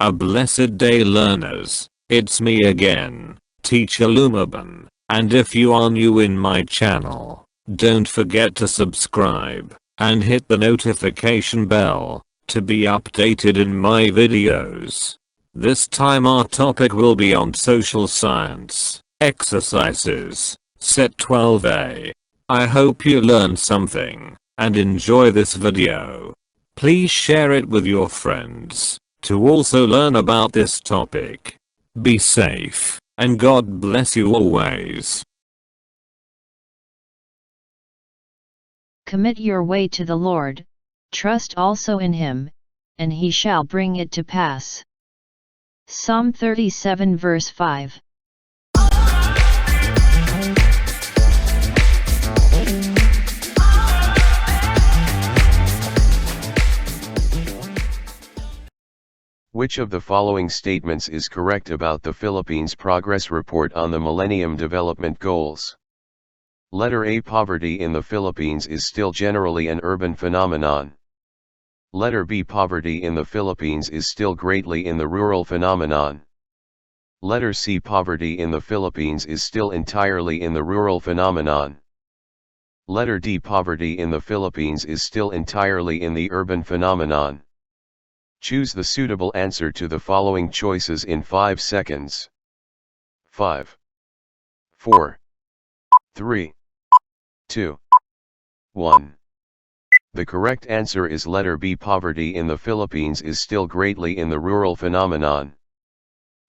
A blessed day, learners. It's me again, Teacher Lumaban, and if you are new in my channel, don't forget to subscribe and hit the notification bell to be updated in my videos. This time our topic will be on social science, exercises, set 12A. I hope you learned something and enjoy this video. Please share it with your friends to also learn about this topic. Be safe, and God bless you always. Commit your way to the Lord, trust also in him, and he shall bring it to pass. Psalm 37 verse 5. Which of the following statements is correct about the Philippines' progress report on the Millennium Development Goals? Letter A. Poverty in the Philippines is still generally an urban phenomenon. Letter B. Poverty in the Philippines is still greatly in the rural phenomenon. Letter C. Poverty in the Philippines is still entirely in the rural phenomenon. Letter D. Poverty in the Philippines is still entirely in the urban phenomenon. Choose the suitable answer to the following choices in 5 seconds. 5, 4, 3, 2, 1. The correct answer is letter B. Poverty in the Philippines is still greatly in the rural phenomenon.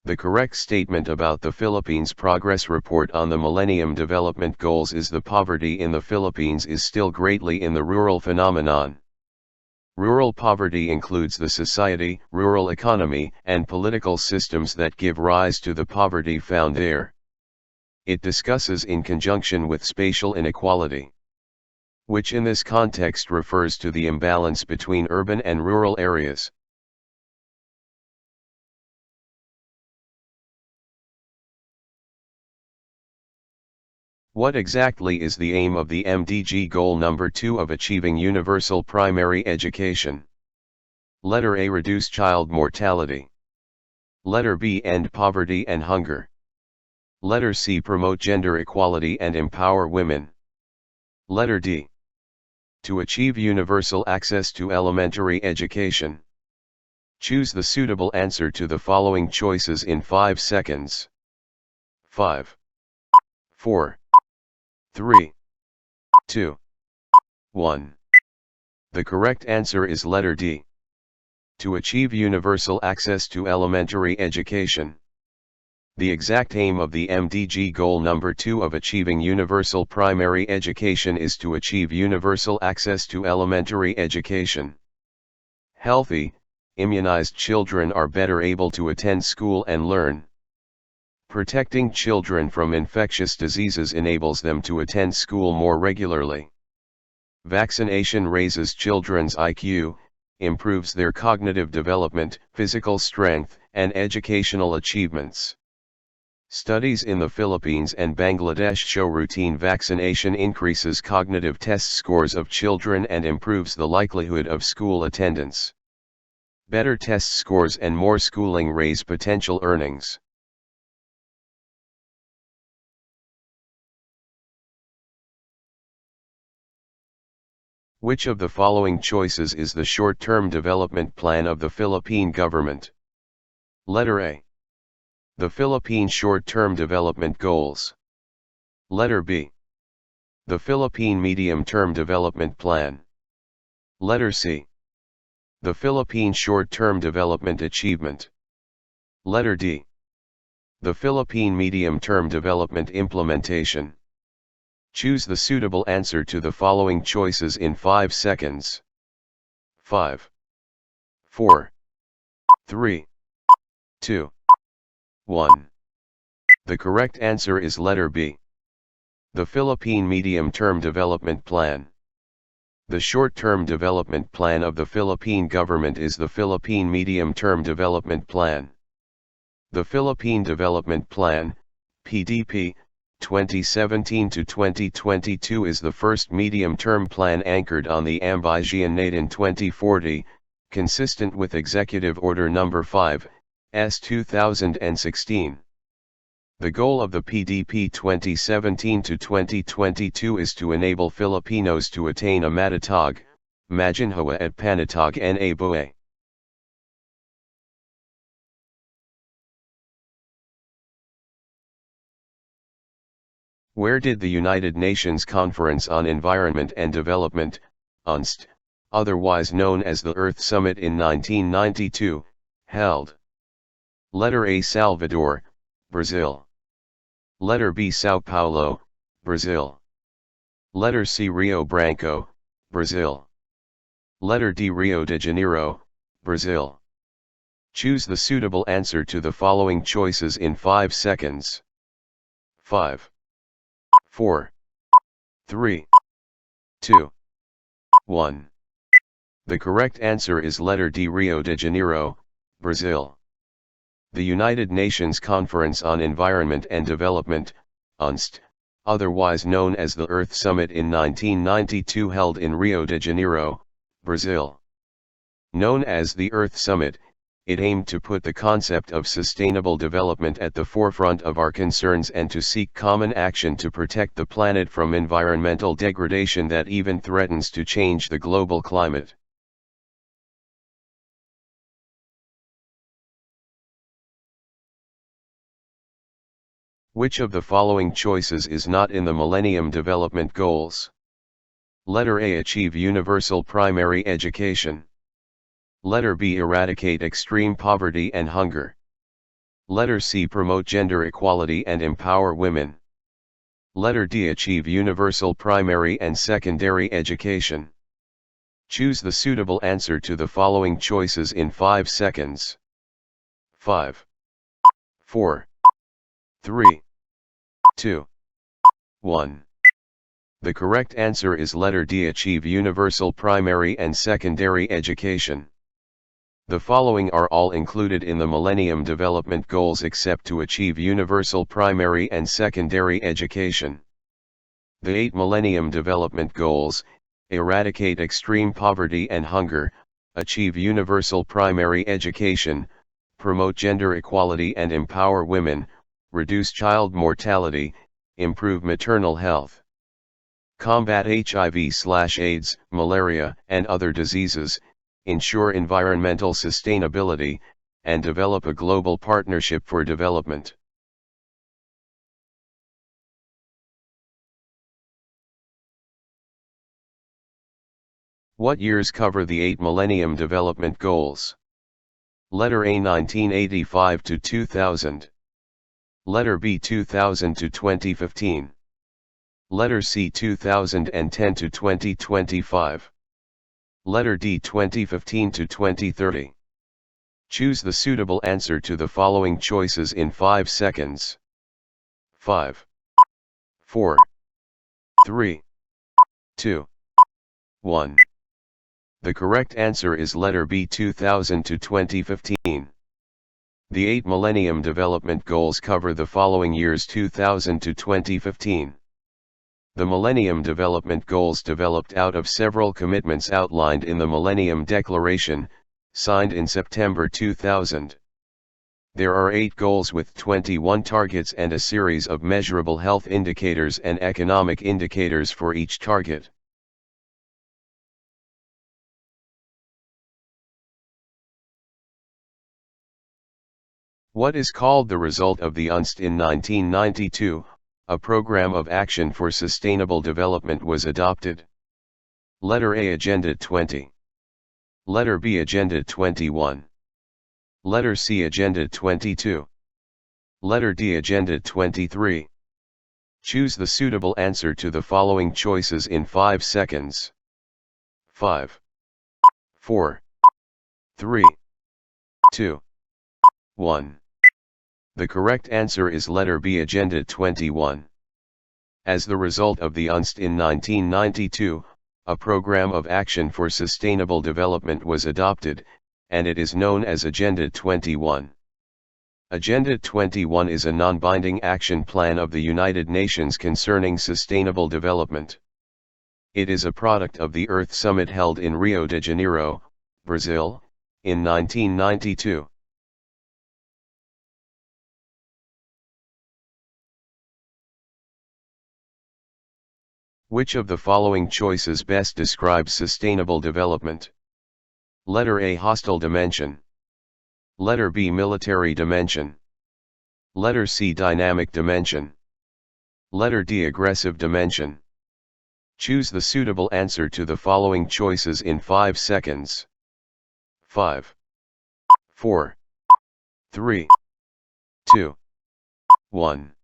The correct statement about the Philippines' progress report on the Millennium Development Goals is the poverty in the Philippines is still greatly in the rural phenomenon. Rural poverty includes the society, rural economy, and political systems that give rise to the poverty found there. It discusses in conjunction with spatial inequality, which in this context refers to the imbalance between urban and rural areas. What exactly is the aim of the MDG Goal number 2 of achieving universal primary education? Letter A. Reduce child mortality. Letter B. End poverty and hunger. Letter C. Promote gender equality and empower women. Letter D. To achieve universal access to elementary education. Choose the suitable answer to the following choices in 5 seconds. 5, 4, 3, 2, 1. The correct answer is letter D. To achieve universal access to elementary education. The exact aim of the MDG Goal number 2 of achieving universal primary education is to achieve universal access to elementary education. Healthy, immunized children are better able to attend school and learn. Protecting children from infectious diseases enables them to attend school more regularly. Vaccination raises children's IQ, improves their cognitive development, physical strength, and educational achievements. Studies in the Philippines and Bangladesh show routine vaccination increases cognitive test scores of children and improves the likelihood of school attendance. Better test scores and more schooling raise potential earnings. Which of the following choices is the short-term development plan of the Philippine government? Letter A. The Philippine Short-Term Development Goals. Letter B. The Philippine Medium-Term Development Plan. Letter C. The Philippine Short-Term Development Achievement. Letter D. The Philippine Medium-Term Development Implementation. Choose the suitable answer to the following choices in 5 seconds. 5, 4, 3, 2, 1. The correct answer is letter B. The Philippine Medium-Term Development Plan. The short-term development plan of the Philippine government is the Philippine Medium-Term Development Plan. The Philippine Development Plan, PDP, 2017 to 2022 is the first medium-term plan anchored on the Ambisyon Natin 2040, consistent with Executive Order No. 5, S. 2016. The goal of the PDP 2017 to 2022 is to enable Filipinos to attain a matatag, maginhawa at panatag na buhay. Where did the United Nations Conference on Environment and Development, UNCED, otherwise known as the Earth Summit in 1992, held? Letter A. Salvador, Brazil. Letter B. São Paulo, Brazil. Letter C. Rio Branco, Brazil. Letter D. Rio de Janeiro, Brazil. Choose the suitable answer to the following choices in 5 seconds. 5, 4, 3, 2, 1. The correct answer is letter D. Rio de Janeiro, Brazil. The United Nations Conference on Environment and Development, UNCED, otherwise known as the Earth Summit in 1992 held in Rio de Janeiro, Brazil. Known as the Earth Summit, it aimed to put the concept of sustainable development at the forefront of our concerns and to seek common action to protect the planet from environmental degradation that even threatens to change the global climate. Which of the following choices is not in the Millennium Development Goals? Letter A. Achieve universal primary education. Letter B. Eradicate extreme poverty and hunger. Letter C. Promote gender equality and empower women. Letter D. Achieve universal primary and secondary education. Choose the suitable answer to the following choices in 5 seconds. 5, 4, 3, 2, 1. The correct answer is letter D. Achieve universal primary and secondary education. The following are all included in the Millennium Development Goals except to achieve universal primary and secondary education. The 8 Millennium Development Goals: eradicate extreme poverty and hunger, achieve universal primary education, promote gender equality and empower women, reduce child mortality, improve maternal health, combat HIV/AIDS, malaria, and other diseases, ensure environmental sustainability, and develop a global partnership for development. What years cover the 8 Millennium Development Goals? Letter A. 1985 to 2000. Letter B. 2000 to 2015. Letter C. 2010 to 2025. Letter D. 2015 to 2030. Choose the suitable answer to the following choices in 5 seconds. 5, 4, 3, 2, 1. The correct answer is letter B. 2000 to 2015. The 8 Millennium Development Goals cover the following years: 2000 to 2015. The Millennium Development Goals developed out of several commitments outlined in the Millennium Declaration, signed in September 2000. There are 8 goals with 21 targets and a series of measurable health indicators and economic indicators for each target. What is called the result of the UNCED in 1992? A program of action for sustainable development was adopted. Letter A. Agenda 20. Letter B. Agenda 21. Letter C. Agenda 22. Letter D. Agenda 23. Choose the suitable answer to the following choices in 5 seconds. 5, 4, 3, 2, 1. The correct answer is letter B. Agenda 21. As the result of the UNCED in 1992, a program of action for sustainable development was adopted, and it is known as Agenda 21. Agenda 21 is a non-binding action plan of the United Nations concerning sustainable development. It is a product of the Earth Summit held in Rio de Janeiro, Brazil, in 1992. Which of the following choices best describes sustainable development? Letter A, hostile dimension. Letter B, military dimension. Letter C, dynamic dimension. Letter D, aggressive dimension. Choose the suitable answer to the following choices in 5 seconds. 5, 4, 3, 2, 1.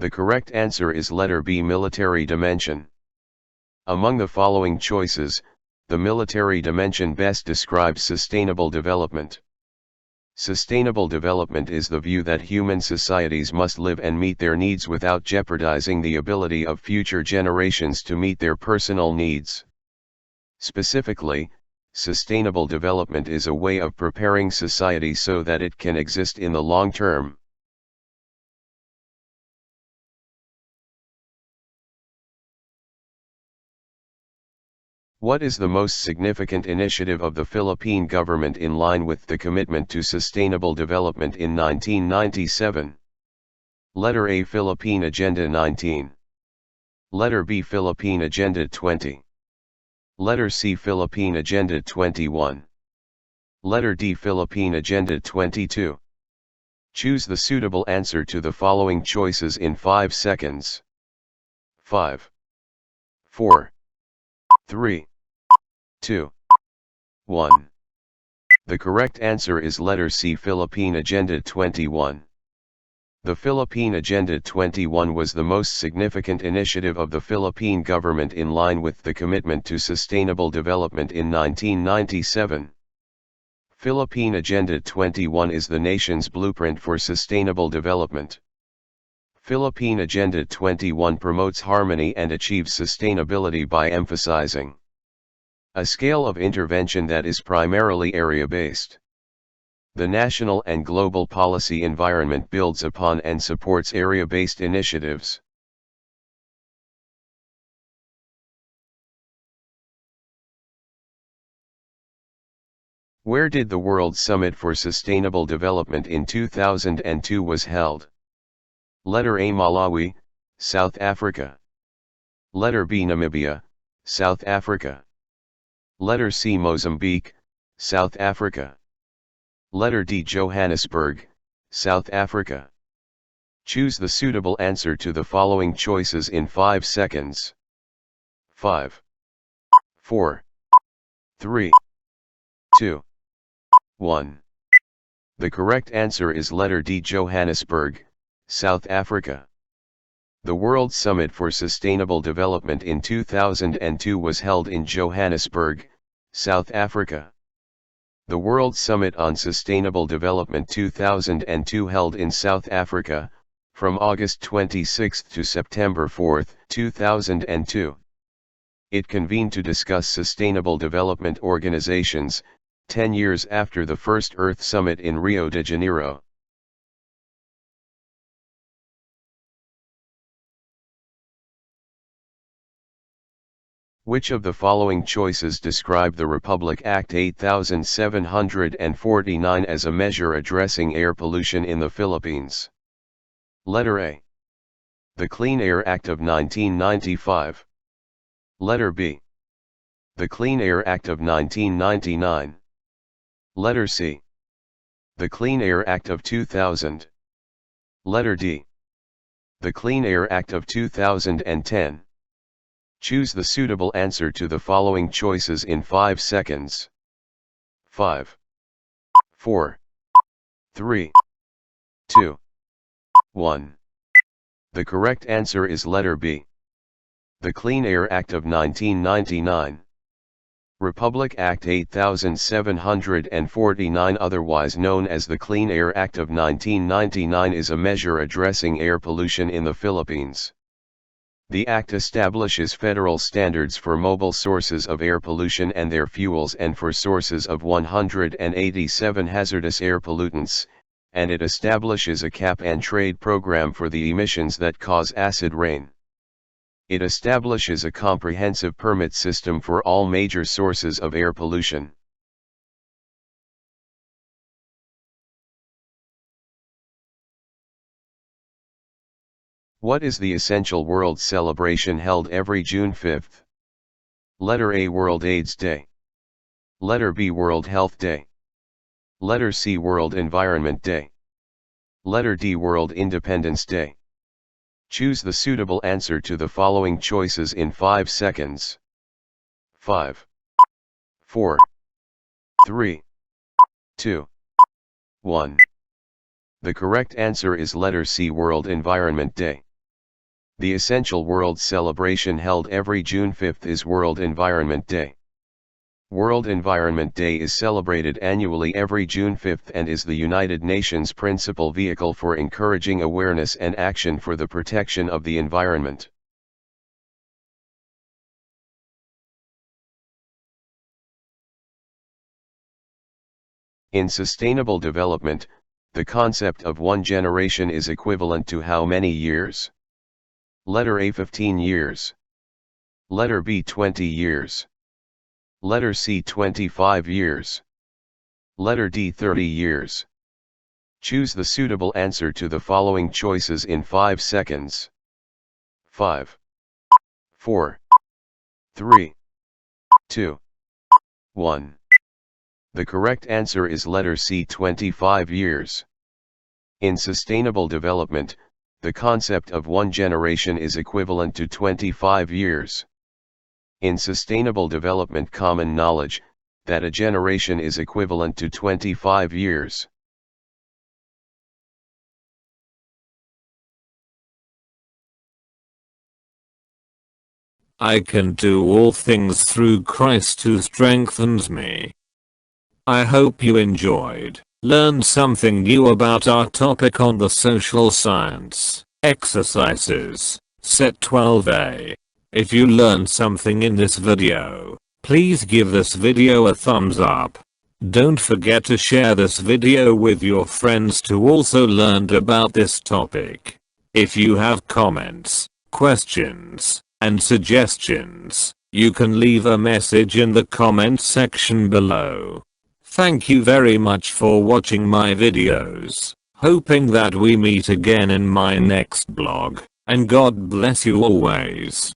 The correct answer is letter B, military dimension. Among the following choices, the military dimension best describes sustainable development. Sustainable development is the view that human societies must live and meet their needs without jeopardizing the ability of future generations to meet their personal needs. Specifically, sustainable development is a way of preparing society so that it can exist in the long term. What is the most significant initiative of the Philippine government in line with the commitment to sustainable development in 1997? Letter A, Philippine Agenda 19. Letter B, Philippine Agenda 20. Letter C, Philippine Agenda 21. Letter D, Philippine Agenda 22. Choose the suitable answer to the following choices in 5 seconds. 5, 4, 3, 2, 1. The correct answer is letter C, Philippine Agenda 21. The Philippine Agenda 21 was the most significant initiative of the Philippine government in line with the commitment to sustainable development in 1997. Philippine Agenda 21 is the nation's blueprint for sustainable development. Philippine Agenda 21 promotes harmony and achieves sustainability by emphasizing a scale of intervention that is primarily area-based. The national and global policy environment builds upon and supports area-based initiatives. Where did the World Summit for Sustainable Development in 2002 was held? Letter A, Malawi, South Africa. Letter B, Namibia, South Africa. Letter C, Mozambique, South Africa. Letter D, Johannesburg, South Africa. Choose the suitable answer to the following choices in 5 seconds. 5, 4, 3, 2, 1. The correct answer is letter D, Johannesburg, South Africa. The World Summit for Sustainable Development in 2002 was held in Johannesburg, South Africa. The World Summit on Sustainable Development 2002 held in South Africa, from August 26 to September 4, 2002. It convened to discuss sustainable development organizations, 10 years after the first Earth Summit in Rio de Janeiro. Which of the following choices describe the Republic Act 8749 as a measure addressing air pollution in the Philippines? Letter A. The Clean Air Act of 1995. Letter B. The Clean Air Act of 1999. Letter C. The Clean Air Act of 2000. Letter D. The Clean Air Act of 2010. Choose the suitable answer to the following choices in 5 seconds. 5, 4, 3, 2, 1. The correct answer is letter B. The Clean Air Act of 1999. Republic Act 8749, otherwise known as the Clean Air Act of 1999, is a measure addressing air pollution in the Philippines. The Act establishes federal standards for mobile sources of air pollution and their fuels and for sources of 187 hazardous air pollutants, and it establishes a cap-and-trade program for the emissions that cause acid rain. It establishes a comprehensive permit system for all major sources of air pollution. What is the essential world celebration held every June 5th? Letter A, World AIDS Day. Letter B, World Health Day. Letter C, World Environment Day. Letter D, World Independence Day. Choose the suitable answer to the following choices in 5 seconds. 5, 4, 3, 2, 1. The correct answer is letter C, World Environment Day. The essential world celebration held every June 5th is World Environment Day. World Environment Day is celebrated annually every June 5th and is the United Nations' principal vehicle for encouraging awareness and action for the protection of the environment. In sustainable development, the concept of one generation is equivalent to how many years? Letter A, 15 years. Letter B, 20 years. Letter C, 25 years. Letter D, 30 years. Choose the suitable answer to the following choices in 5 seconds. 5, 4, 3, 2, 1. The correct answer is letter C, 25 years. In sustainable development, the concept of one generation is equivalent to 25 years. In sustainable development common knowledge, that a generation is equivalent to 25 years. I can do all things through Christ who strengthens me. I hope you enjoyed, learned something new about our topic on the social science exercises, set 12A. If you learned something in this video, please give this video a thumbs up. Don't forget to share this video with your friends to also learn about this topic. If you have comments, questions, and suggestions, you can leave a message in the comments section below. Thank you very much for watching my videos, hoping that we meet again in my next blog, and God bless you always.